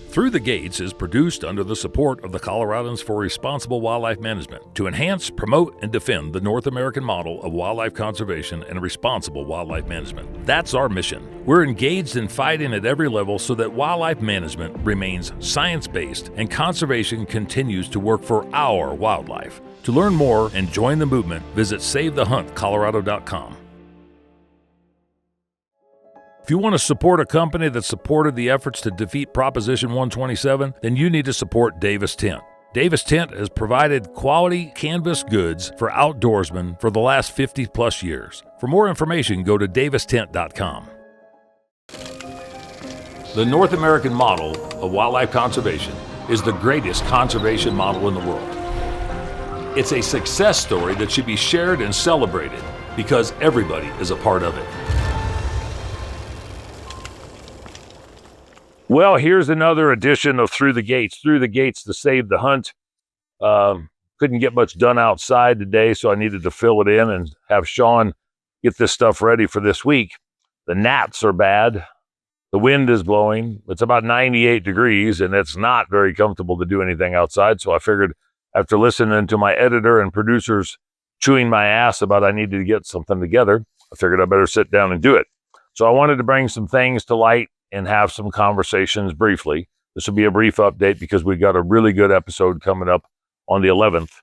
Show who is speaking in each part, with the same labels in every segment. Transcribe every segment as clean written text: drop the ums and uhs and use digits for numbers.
Speaker 1: Through the Gates is produced under the support of the Coloradans for Responsible Wildlife Management to enhance, promote, and defend the North American model of wildlife conservation and responsible wildlife management. That's our mission. We're engaged in fighting at every level so that wildlife management remains science-based and conservation continues to work for our wildlife. To learn more and join the movement, visit SaveTheHuntColorado.com. If you want to support a company that supported the efforts to defeat Proposition 127, then you need to support Davis Tent. Davis Tent has provided quality canvas goods for outdoorsmen for the last 50-plus years. For more information, go to davistent.com. The North American model of wildlife conservation is the greatest conservation model in the world. It's a success story that should be shared and celebrated because everybody is a part of it. Well, here's another edition of Through the Gates to save the hunt. Couldn't get much done outside today, so I needed to fill it in and have Sean get this stuff ready for this week. The gnats are bad. The wind is blowing. It's about 98 degrees, and it's not very comfortable to do anything outside, so I figured after listening to my editor and producers chewing my ass about I needed to get something together, I figured I better sit down and do it. So I wanted to bring some things to light and have some conversations briefly. This will be a brief update because we've got a really good episode coming up on the 11th.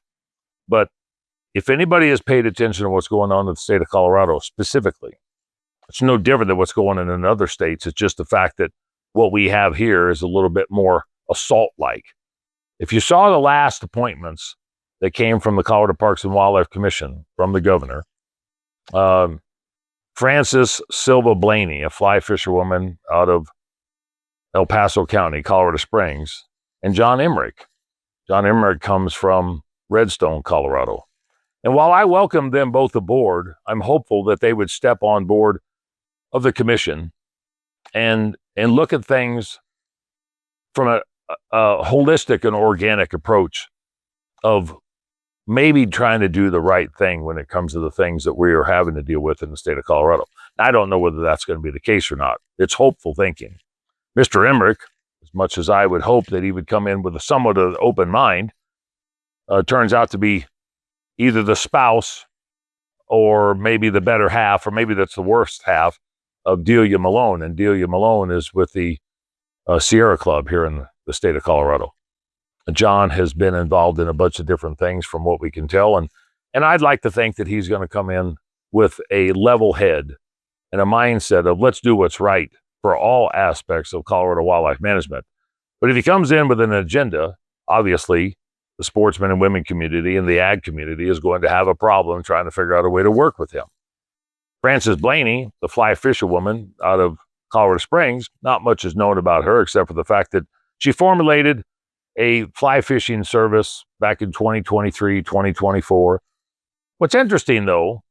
Speaker 1: But if anybody has paid attention to what's going on in the state of Colorado specifically, it's no different than what's going on in other states. It's just the fact that what we have here is a little bit more assault-like. If you saw the last appointments that came from the Colorado Parks and Wildlife Commission from the governor, Frances Silva Blaney, a fly fisherwoman out of El Paso County, Colorado Springs, and John Emmerich. John Emmerich comes from Redstone, Colorado. And while I welcome them both aboard, I'm hopeful that they would step on board of the commission and look at things from a holistic and organic approach of maybe trying to do the right thing when it comes to the things that we are having to deal with in the state of Colorado. I don't know whether that's going to be the case or not. It's hopeful thinking. Mr. Emmerich, as much as I would hope that he would come in with a somewhat of an open mind, turns out to be either the spouse or maybe the better half, or maybe that's the worst half of Delia Malone. And Delia Malone is with the Sierra Club here in the state of Colorado. John has been involved in a bunch of different things from what we can tell. And I'd like to think that he's going to come in with a level head and a mindset of let's do what's right for all aspects of Colorado wildlife management. But if he comes in with an agenda, obviously the sportsman and women community and the ag community is going to have a problem trying to figure out a way to work with him. Frances Blaney, the fly fisherwoman out of Colorado Springs, not much is known about her except for the fact that she formulated a fly fishing service back in 2023, 2024. What's interesting, though,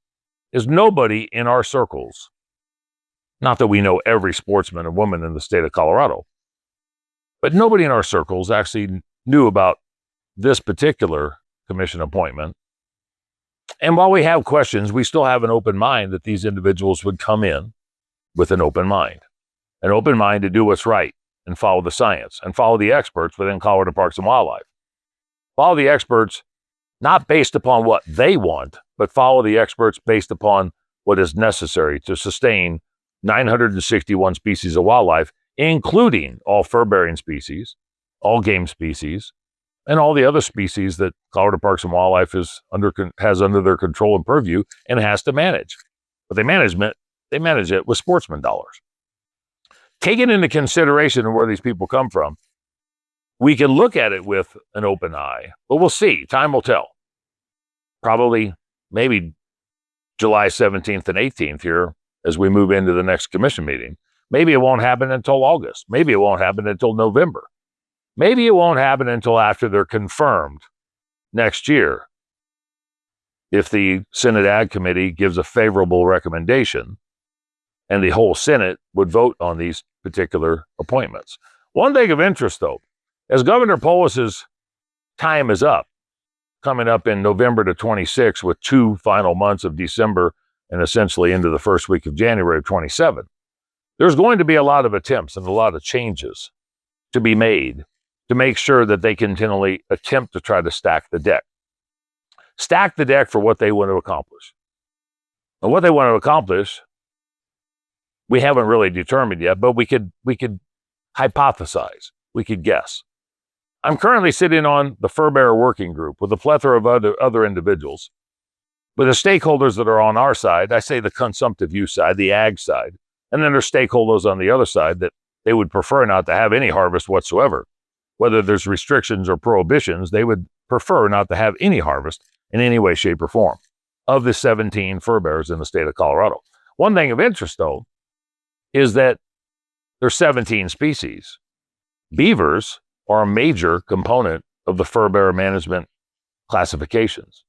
Speaker 1: is nobody in our circles, not that we know every sportsman and woman in the state of Colorado, but nobody in our circles actually knew about this particular commission appointment. And while we have questions, we still have an open mind that these individuals would come in with an open mind to do what's right and follow the science and follow the experts within Colorado Parks and Wildlife. Follow the experts not based upon what they want, but follow the experts based upon what is necessary to sustain 961 species of wildlife, including all fur-bearing species, all game species, and all the other species that Colorado Parks and Wildlife has under their control and purview and has to manage. But they manage it with sportsman dollars. Taking into consideration where these people come from, we can look at it with an open eye, but we'll see. Time will tell. Probably, maybe July 17th and 18th here as we move into the next commission meeting. Maybe it won't happen until August. Maybe it won't happen until November. Maybe it won't happen until after they're confirmed next year. If the Senate Ag Committee gives a favorable recommendation and the whole Senate would vote on these particular appointments. One thing of interest, though, as Governor Polis's time is up, coming up in November to 26 with 2 final months of December and essentially into the first week of January of 27, there's going to be a lot of attempts and a lot of changes to be made to make sure that they continually attempt to try to stack the deck. Stack the deck for what they want to accomplish. And what they want to accomplish, we haven't really determined yet, but we could hypothesize. We could guess. I'm currently sitting on the fur bearer working group with a plethora of other individuals. But the stakeholders that are on our side, I say the consumptive use side, the ag side, and then there's stakeholders on the other side that they would prefer not to have any harvest whatsoever. Whether there's restrictions or prohibitions, they would prefer not to have any harvest in any way, shape, or form of the 17 fur bearers in the state of Colorado. One thing of interest, though, is that there's 17 species. Beavers are a major component of the fur bearer management classifications.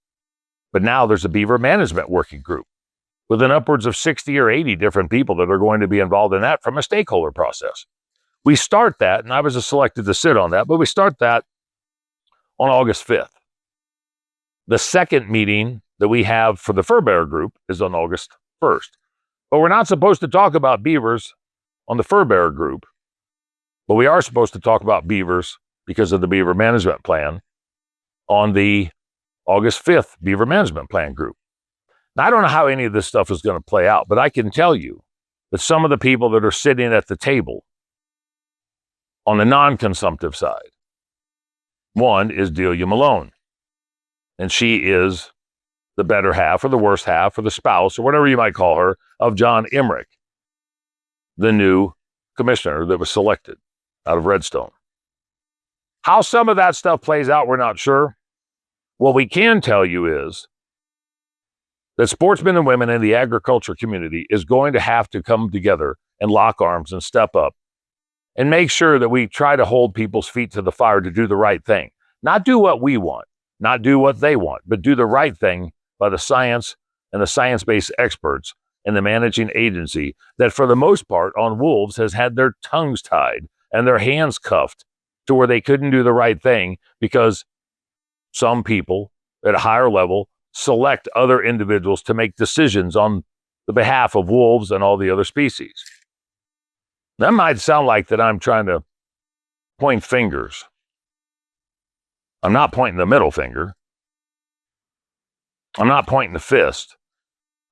Speaker 1: But now there's a beaver management working group with an upwards of 60 or 80 different people that are going to be involved in that from a stakeholder process. We start that, and I was selected to sit on that, but we start that on August 5th. The second meeting that we have for the fur bearer group is on August 1st. But we're not supposed to talk about beavers on the fur bearer group, but we are supposed to talk about beavers because of the beaver management plan on the August 5th beaver management plan group. Now, I don't know how any of this stuff is going to play out, but I can tell you that some of the people that are sitting at the table on the non-consumptive side, one is Delia Malone, and she is the better half or the worst half or the spouse or whatever you might call her of John Emmerich, the new commissioner that was selected out of Redstone. How some of that stuff plays out, we're not sure. What we can tell you is that sportsmen and women in the agriculture community is going to have to come together and lock arms and step up and make sure that we try to hold people's feet to the fire to do the right thing. Not do what we want, not do what they want, but do the right thing by the science and the science-based experts and the managing agency that for the most part on wolves has had their tongues tied and their hands cuffed to where they couldn't do the right thing because some people at a higher level select other individuals to make decisions on the behalf of wolves and all the other species. That might sound like that I'm trying to point fingers. I'm not pointing the middle finger. I'm not pointing the fist.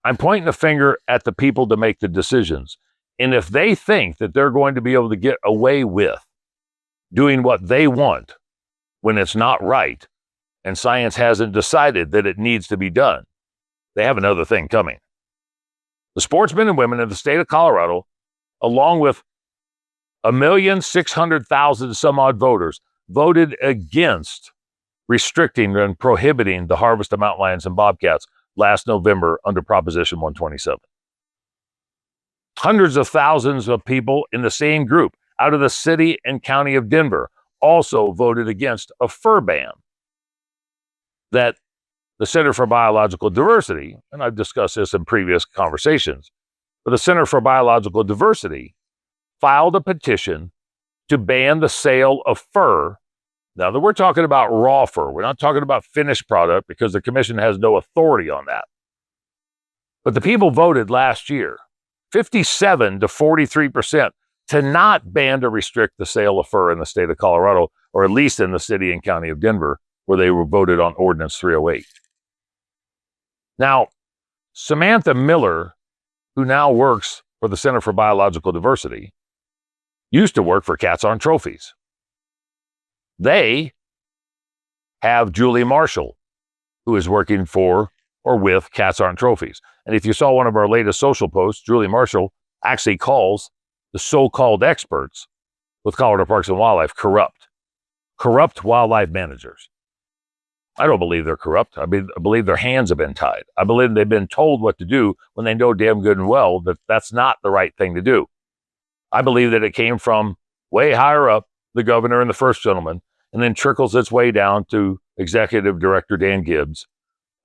Speaker 1: I'm pointing the finger at the people to make the decisions. And if they think that they're going to be able to get away with doing what they want when it's not right, and science hasn't decided that it needs to be done, they have another thing coming. The sportsmen and women in the state of Colorado, along with 1,600,000 some odd voters, voted against restricting and prohibiting the harvest of mountain lions and bobcats last November under Proposition 127. Hundreds of thousands of people in the same group out of the city and county of Denver also voted against a fur ban that the Center for Biological Diversity, and I've discussed this in previous conversations, but the Center for Biological Diversity filed a petition to ban the sale of fur. Now that we're talking about raw fur, we're not talking about finished product because the commission has no authority on that. But the people voted last year, 57 to 43%, to not ban or restrict the sale of fur in the state of Colorado, or at least in the city and county of Denver, where they were voted on Ordinance 308. Now, Samantha Miller, who now works for the Center for Biological Diversity, used to work for Cats on Trophies. They have Julie Marshall, who is working for or with Cats Aren't Trophies. And if you saw one of our latest social posts, Julie Marshall actually calls the so-called experts with Colorado Parks and Wildlife corrupt wildlife managers. I don't believe they're corrupt. I believe their hands have been tied. I believe they've been told what to do when they know damn good and well that that's not the right thing to do. I believe that it came from way higher up, the governor and the first gentleman, and then trickles its way down to Executive Director Dan Gibbs.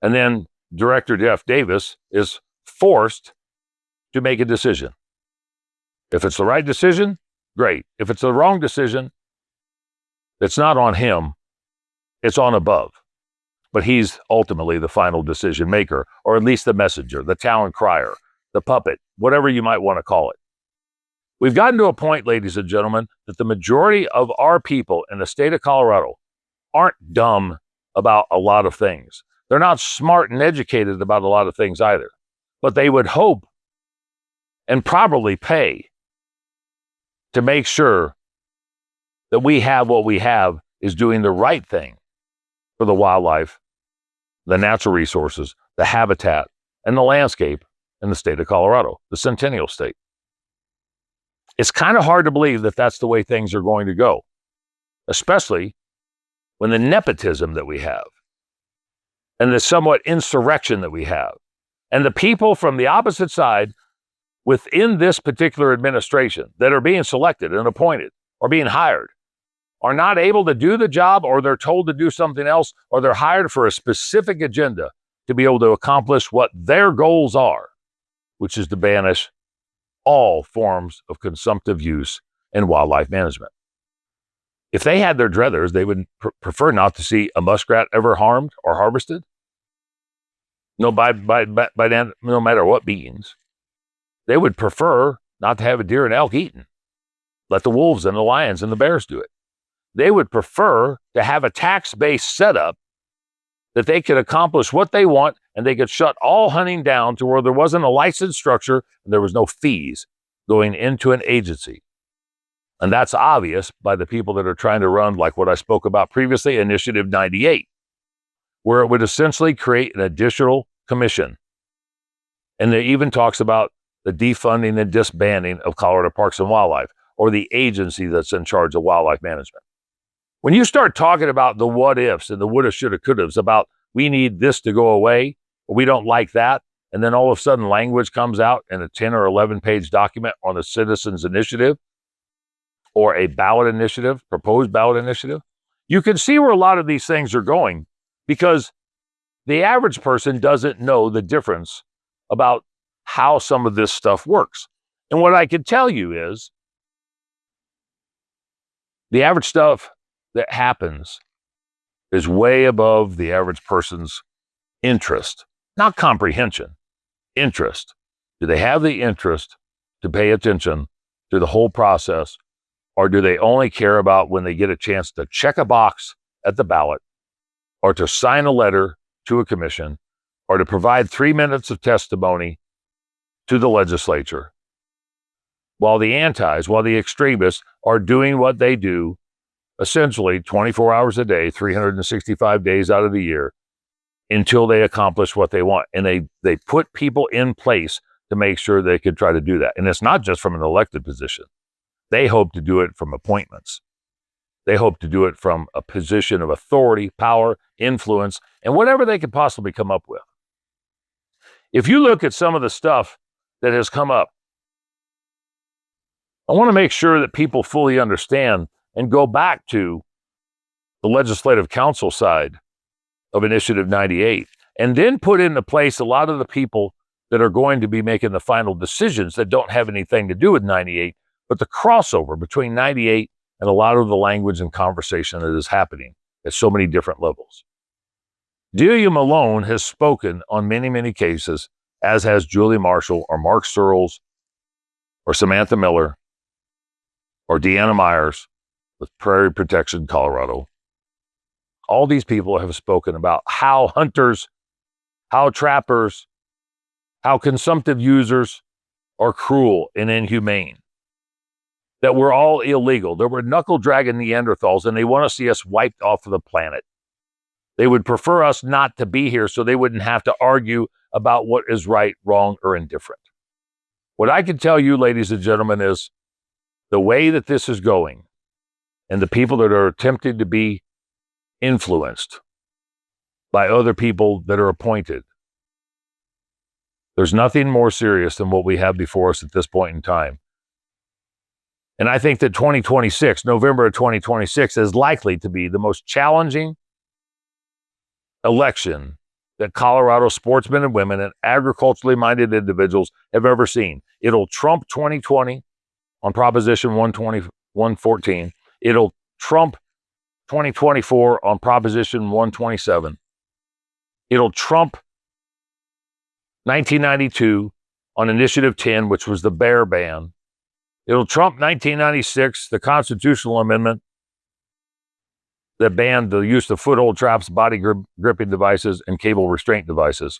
Speaker 1: And then Director Jeff Davis is forced to make a decision. If it's the right decision, great. If it's the wrong decision, it's not on him, it's on above. But he's ultimately the final decision maker, or at least the messenger, the town crier, the puppet, whatever you might want to call it. We've gotten to a point, ladies and gentlemen, that the majority of our people in the state of Colorado aren't dumb about a lot of things. They're not smart and educated about a lot of things either. But they would hope and probably pay to make sure that we have what we have is doing the right thing for the wildlife, the natural resources, the habitat, and the landscape in the state of Colorado, the Centennial State. It's kind of hard to believe that that's the way things are going to go, especially when the nepotism that we have and the somewhat insurrection that we have and the people from the opposite side within this particular administration that are being selected and appointed or being hired are not able to do the job, or they're told to do something else, or they're hired for a specific agenda to be able to accomplish what their goals are, which is to banish all forms of consumptive use in wildlife management. If they had their druthers, they would prefer not to see a muskrat ever harmed or harvested. No, by then, no matter what beings, they would prefer not to have a deer and elk eaten. Let the wolves and the lions and the bears do it. They would prefer to have a tax-based setup that they could accomplish what they want, and they could shut all hunting down to where there wasn't a licensed structure and there was no fees going into an agency. And that's obvious by the people that are trying to run, like what I spoke about previously, Initiative 98, where it would essentially create an additional commission. And it even talks about the defunding and disbanding of Colorado Parks and Wildlife, or the agency that's in charge of wildlife management. When you start talking about the what ifs and the woulda, shoulda, couldas about we need this to go away, or we don't like that, and then all of a sudden language comes out in a 10 or 11 page document on a citizens initiative or a ballot initiative, proposed ballot initiative, you can see where a lot of these things are going, because the average person doesn't know the difference about how some of this stuff works. And what I can tell you is the average stuff that happens is way above the average person's interest, not comprehension, interest. Do they have the interest to pay attention to the whole process, or do they only care about when they get a chance to check a box at the ballot, or to sign a letter to a commission, or to provide 3 minutes of testimony to the legislature, while the antis, while the extremists are doing what they do essentially 24 hours a day, 365 days out of the year, until they accomplish what they want. And they put people in place to make sure they could try to do that. And it's not just from an elected position. They hope to do it from appointments. They hope to do it from a position of authority, power, influence, and whatever they could possibly come up with. If you look at some of the stuff that has come up, I want to make sure that people fully understand and go back to the legislative council side of Initiative 98, and then put into place a lot of the people that are going to be making the final decisions that don't have anything to do with 98, but the crossover between 98 and a lot of the language and conversation that is happening at so many different levels. Delia Malone has spoken on many, many cases, as has Julie Marshall or Mark Searles or Samantha Miller or Deanna Myers with Prairie Protection Colorado. All these people have spoken about how hunters, how trappers, how consumptive users are cruel and inhumane, that we're all illegal, that we're knuckle-dragging Neanderthals, and they want to see us wiped off of the planet. They would prefer us not to be here so they wouldn't have to argue about what is right, wrong, or indifferent. What I can tell you, ladies and gentlemen, is the way that this is going, and the people that are attempting to be influenced by other people that are appointed, there's nothing more serious than what we have before us at this point in time. And I think that 2026, November of 2026, is likely to be the most challenging election that Colorado sportsmen and women and agriculturally minded individuals have ever seen. It'll trump 2020 on Proposition 114. It'll trump 2024 on Proposition 127. It'll trump 1992 on Initiative 10, which was the bear ban It'll trump 1996, the constitutional amendment that banned the use of foothold traps, body gripping devices, and cable restraint devices.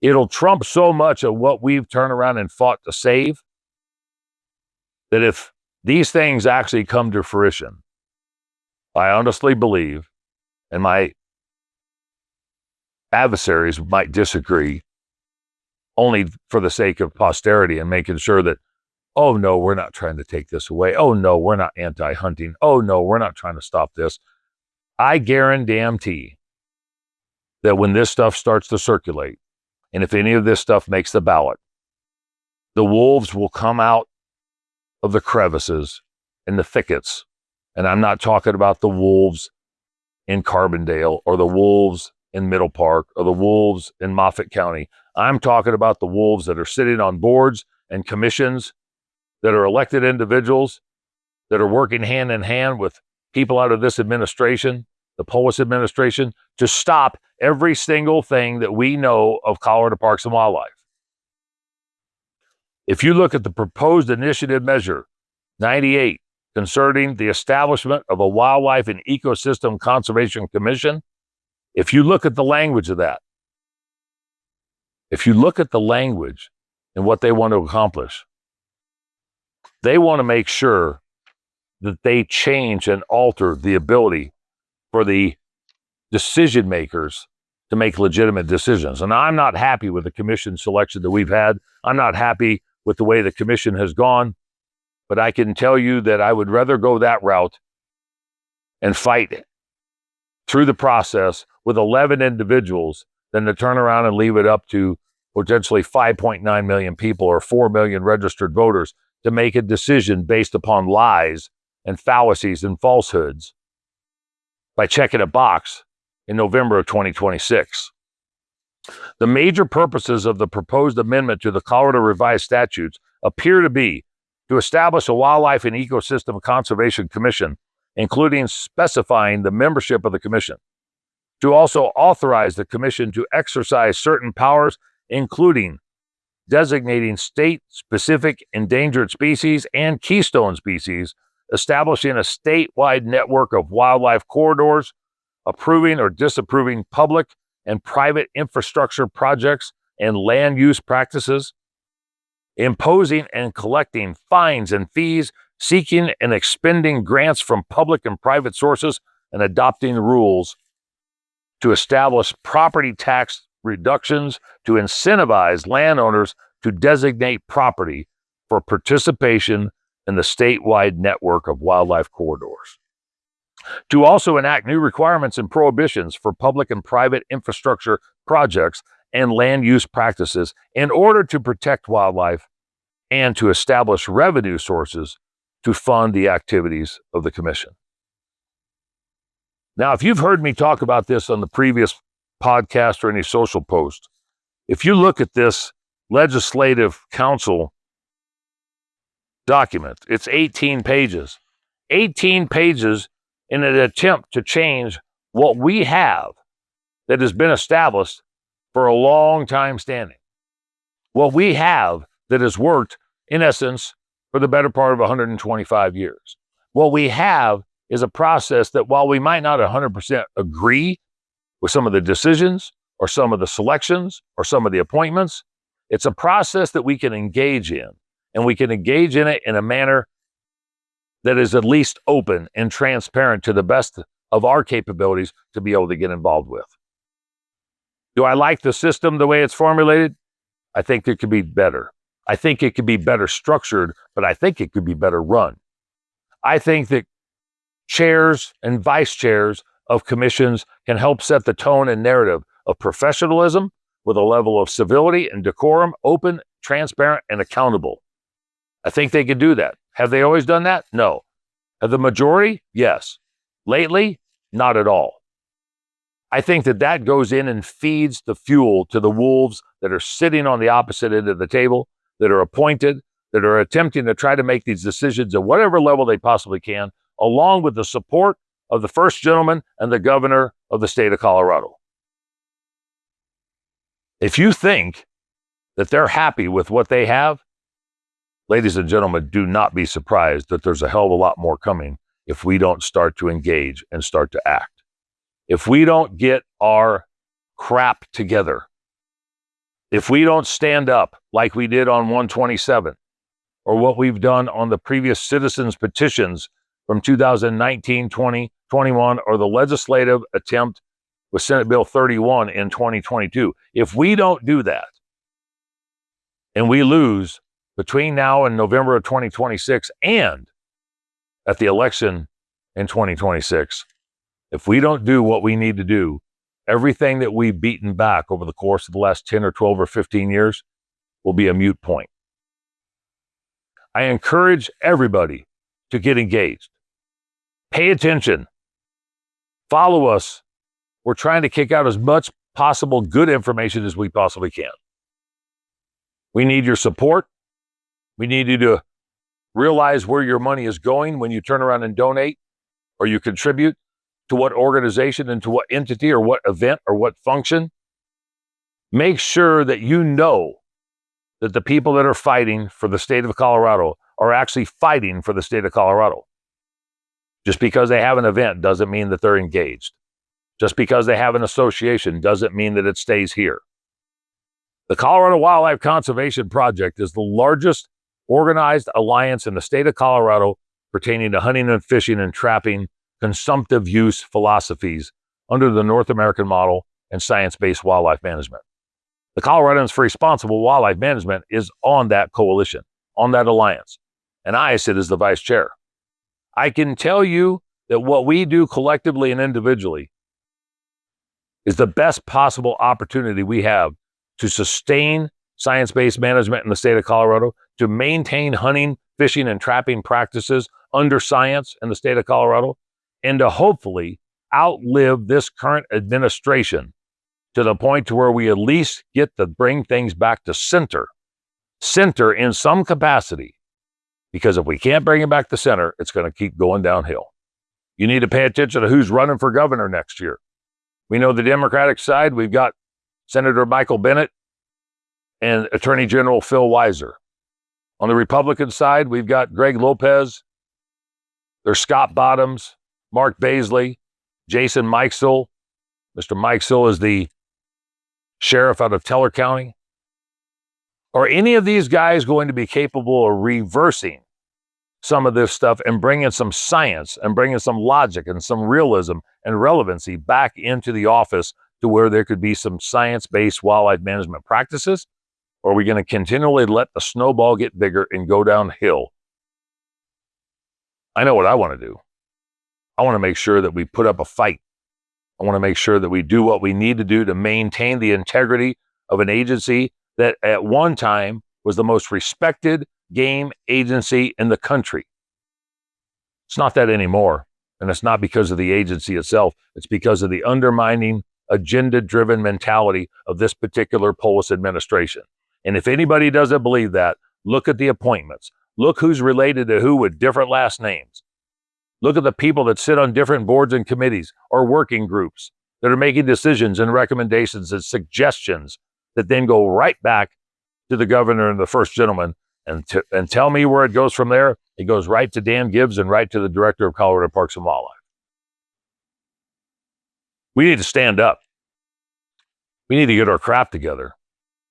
Speaker 1: It'll trump so much of what we've turned around and fought to save that if these things actually come to fruition, I honestly believe, and my adversaries might disagree, only for the sake of posterity and making sure that, oh no, we're not trying to take this away. Oh no, we're not anti-hunting. Oh no, we're not trying to stop this. I guarantee that when this stuff starts to circulate, and if any of this stuff makes the ballot, the wolves will come out of the crevices and the thickets. And I'm not talking about the wolves in Carbondale or the wolves in Middle Park or the wolves in Moffat County. I'm talking about the wolves that are sitting on boards and commissions, that are elected individuals, that are working hand in hand with people out of this administration, the Polis administration, to stop every single thing that we know of Colorado Parks and Wildlife. If you look at the proposed initiative measure 98 concerning the establishment of a Wildlife and Ecosystem Conservation Commission, if you look at the language of that, if you look at the language and what they want to accomplish, they want to make sure that they change and alter the ability for the decision makers to make legitimate decisions. And I'm not happy with the commission selection that we've had. I'm not happy with the way the commission has gone, but I can tell you that I would rather go that route and fight through the process with 11 individuals than to turn around and leave it up to potentially 5.9 million people or 4 million registered voters to make a decision based upon lies and fallacies and falsehoods by checking a box in November of 2026. The major purposes of the proposed amendment to the Colorado Revised Statutes appear to be to establish a Wildlife and Ecosystem Conservation Commission, including specifying the membership of the commission, to also authorize the commission to exercise certain powers, including designating state-specific endangered species and keystone species, establishing a statewide network of wildlife corridors, approving or disapproving public and private infrastructure projects and land use practices, imposing and collecting fines and fees, seeking and expending grants from public and private sources, and adopting rules to establish property tax reductions to incentivize landowners to designate property for participation in the statewide network of wildlife corridors. To also enact new requirements and prohibitions for public and private infrastructure projects and land use practices in order to protect wildlife and to establish revenue sources to fund the activities of the commission. Now, if you've heard me talk about this on the previous podcast or any social post, if you look at this legislative council document, it's 18 pages. 18 pages in an attempt to change what we have that has been established for a long time standing. What we have that has worked, in essence, for the better part of 125 years. What we have is a process that, while we might not 100% agree with some of the decisions or some of the selections or some of the appointments, it's a process that we can engage in, and we can engage in it in a manner that is at least open and transparent to the best of our capabilities to be able to get involved with. Do I like the system the way it's formulated? I think it could be better. I think it could be better structured, but I think it could be better run. I think that chairs and vice chairs of commissions can help set the tone and narrative of professionalism with a level of civility and decorum, open, transparent, and accountable. I think they could do that. Have they always done that? No. Have the majority? Yes. Lately? Not at all. I think that goes in and feeds the fuel to the wolves that are sitting on the opposite end of the table, that are appointed, that are attempting to try to make these decisions at whatever level they possibly can, along with the support of the first gentleman and the governor of the state of Colorado. If you think that they're happy with what they have, ladies and gentlemen, do not be surprised that there's a hell of a lot more coming if we don't start to engage and start to act. If we don't get our crap together, if we don't stand up like we did on 127, or what we've done on the previous citizens petitions from 2019, 20, 21, or the legislative attempt with Senate Bill 31 in 2022, if we don't do that, and we lose between now and November of 2026 and at the election in 2026, if we don't do what we need to do, everything that we've beaten back over the course of the last 10 or 12 or 15 years will be a moot point. I encourage everybody to get engaged. Pay attention. Follow us. We're trying to kick out as much possible good information as we possibly can. We need your support. We need you to realize where your money is going when you turn around and donate or you contribute to what organization and to what entity or what event or what function. Make sure that you know that the people that are fighting for the state of Colorado are actually fighting for the state of Colorado. Just because they have an event doesn't mean that they're engaged. Just because they have an association doesn't mean that it stays here. The Colorado Wildlife Conservation Project is the largest organized alliance in the state of Colorado pertaining to hunting and fishing and trapping consumptive use philosophies under the North American model and science-based wildlife management. The Coloradans for Responsible Wildlife Management is on that coalition, on that alliance, and I sit as the vice chair. I can tell you that what we do collectively and individually is the best possible opportunity we have to sustain science-based management in the state of Colorado, to maintain hunting, fishing, and trapping practices under science in the state of Colorado, and to hopefully outlive this current administration to the point to where we at least get to bring things back to center in some capacity. Because if we can't bring it back to center, it's going to keep going downhill. You need to pay attention to who's running for governor next year. We know the Democratic side, we've got Senator Michael Bennet and Attorney General Phil Weiser. On the Republican side, we've got Greg Lopez, there's Scott Bottoms, Mark Baisley, Jason Mikesell. Mr. Mikesell is the sheriff out of Teller County. Are any of these guys going to be capable of reversing some of this stuff and bringing some science and bringing some logic and some realism and relevancy back into the office to where there could be some science-based wildlife management practices? Or are we going to continually let the snowball get bigger and go downhill? I know what I want to do. I want to make sure that we put up a fight. I want to make sure that we do what we need to do to maintain the integrity of an agency that at one time was the most respected game agency in the country. It's not that anymore. And it's not because of the agency itself. It's because of the undermining, agenda-driven mentality of this particular Polis administration. And if anybody doesn't believe that, look at the appointments. Look who's related to who with different last names. Look at the people that sit on different boards and committees or working groups that are making decisions and recommendations and suggestions that then go right back to the governor and the first gentleman and tell me where it goes from there. It goes right to Dan Gibbs and right to the director of Colorado Parks and Wildlife. We need to stand up. We need to get our crap together.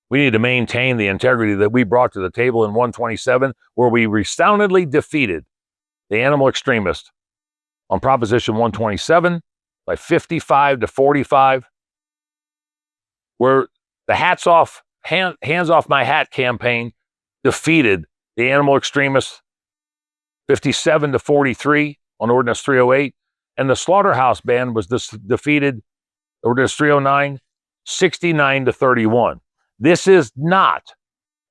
Speaker 1: We need to maintain the integrity that we brought to the table in 127, where we resoundingly defeated the animal extremists on Proposition 127 by 55 to 45, where the hands off my hat campaign defeated the animal extremists 57 to 43 on Ordinance 308, and the slaughterhouse ban was defeated, Ordinance 309, 69 to 31. This is not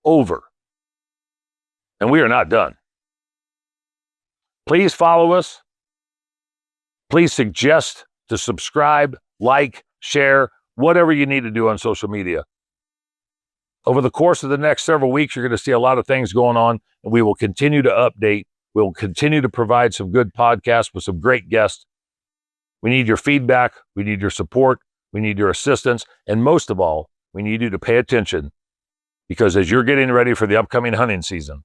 Speaker 1: over, and we are not done. Please follow us. Please suggest to subscribe, like, share, whatever you need to do on social media. Over the course of the next several weeks, you're going to see a lot of things going on, and we will continue to update. We'll continue to provide some good podcasts with some great guests. We need your feedback. We need your support. We need your assistance. And most of all, we need you to pay attention, because as you're getting ready for the upcoming hunting season,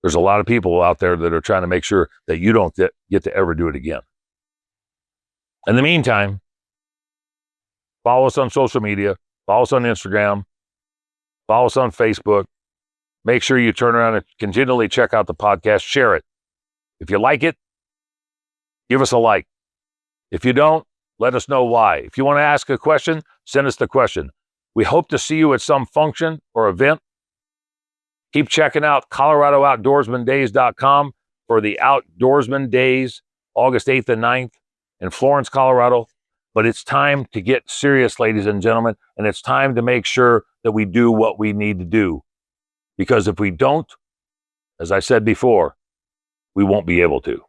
Speaker 1: There's a lot of people out there that are trying to make sure that you don't get to ever do it again. In the meantime, follow us on social media, follow us on Instagram, follow us on Facebook. Make sure you turn around and continually check out the podcast, share it. If you like it, give us a like. If you don't, let us know why. If you want to ask a question, send us the question. We hope to see you at some function or event. Keep checking out ColoradoOutdoorsmanDays.com for the Outdoorsman Days, August 8th and 9th in Florence, Colorado. But it's time to get serious, ladies and gentlemen, and it's time to make sure that we do what we need to do. Because if we don't, as I said before, we won't be able to.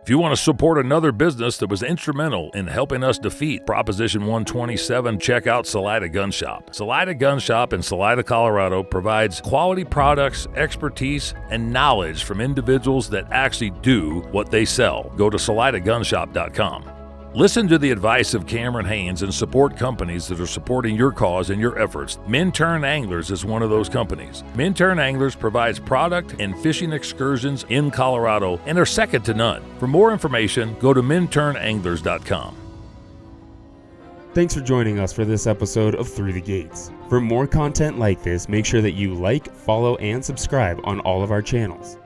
Speaker 1: If you want to support another business that was instrumental in helping us defeat Proposition 127, check out Salida Gun Shop. Salida Gun Shop in Salida, Colorado provides quality products, expertise, and knowledge from individuals that actually do what they sell. Go to SalidaGunshop.com. Listen to the advice of Cameron Haynes and support companies that are supporting your cause and your efforts. Minturn Anglers is one of those companies. Minturn Anglers provides product and fishing excursions in Colorado and are second to none. For more information, go to MinturnAnglers.com.
Speaker 2: Thanks for joining us for this episode of Through the Gates. For more content like this, make sure that you like, follow, and subscribe on all of our channels.